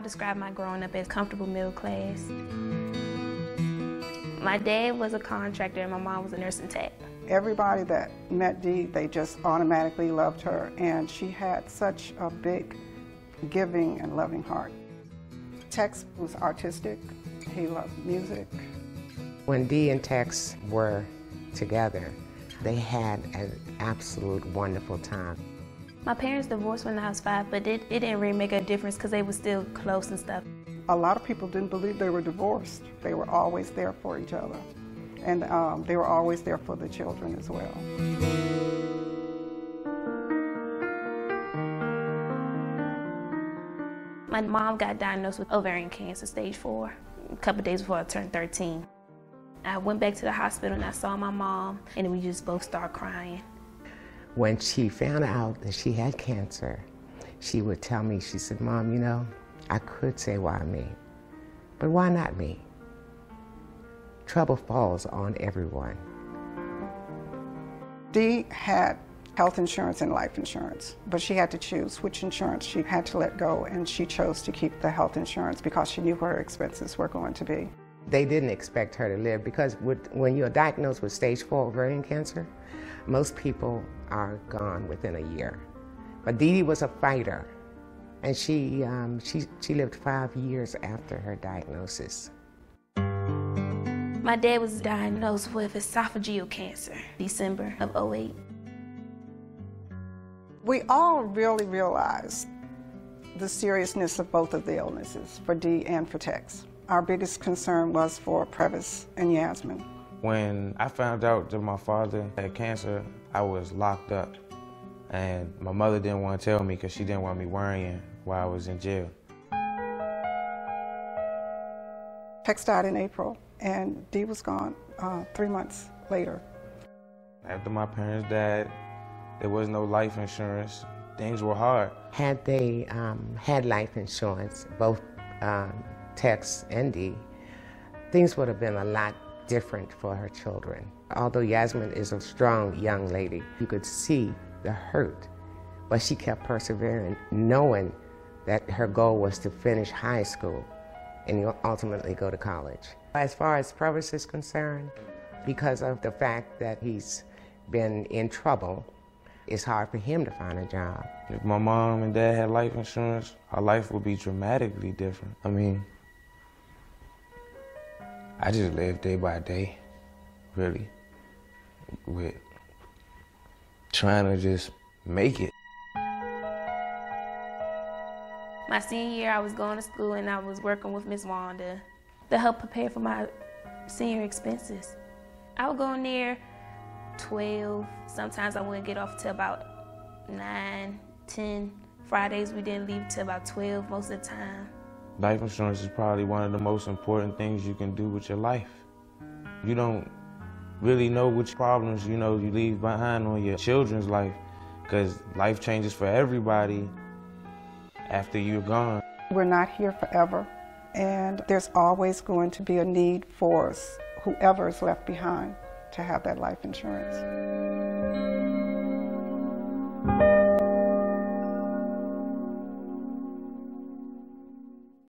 would describe my growing up as comfortable middle class. My dad was a contractor and my mom was a nursing tech. Everybody that met Dee, they just automatically loved her, and she had such a big, giving and loving heart. Tex was artistic. He loved music. When Dee and Tex were together, they had an absolute wonderful time. My parents divorced when I was 5, but it didn't really make a difference because they were still close and stuff. A lot of people didn't believe they were divorced. They were always there for each other. And they were always there for the children as well. My mom got diagnosed with ovarian cancer, stage 4, a couple days before I turned 13. I went back to the hospital and I saw my mom, and we just both started crying. When she found out that she had cancer, she would tell me, she said, "Mom, you know, I could say why me, but why not me? Trouble falls on everyone." Dee had health insurance and life insurance, but she had to choose which insurance she had to let go, and she chose to keep the health insurance because she knew where her expenses were going to be. They didn't expect her to live because when you're diagnosed with stage 4 ovarian cancer, most people are gone within a year. But Dee Dee was a fighter, and she lived 5 years after her diagnosis. My dad was diagnosed with esophageal cancer, December of '08. We all really realized the seriousness of both of the illnesses, for Dee and for Tex. Our biggest concern was for Previs and Yasmine. When I found out that my father had cancer, I was locked up. And my mother didn't want to tell me because she didn't want me worrying while I was in jail. Tex died in April, and Dee was gone 3 months later. After my parents died, there was no life insurance. Things were hard. Had they had life insurance, both Tex and Dee, things would have been a lot different for her children. Although Yasmine is a strong young lady, you could see the hurt, but she kept persevering, knowing that her goal was to finish high school and ultimately go to college. As far as Previs is concerned, because of the fact that he's been in trouble, it's hard for him to find a job. If my mom and dad had life insurance, our life would be dramatically different. I mean, I just live day by day, really, with trying to just make it. My senior year, I was going to school and I was working with Miss Wanda to help prepare for my senior expenses. I would go in there 12. Sometimes I wouldn't get off till about 9, 10. Fridays we didn't leave till about 12 most of the time. Life insurance is probably one of the most important things you can do with your life. You don't really know which problems you leave behind on your children's life, because life changes for everybody after you're gone. We're not here forever, and there's always going to be a need for whoever is left behind to have that life insurance.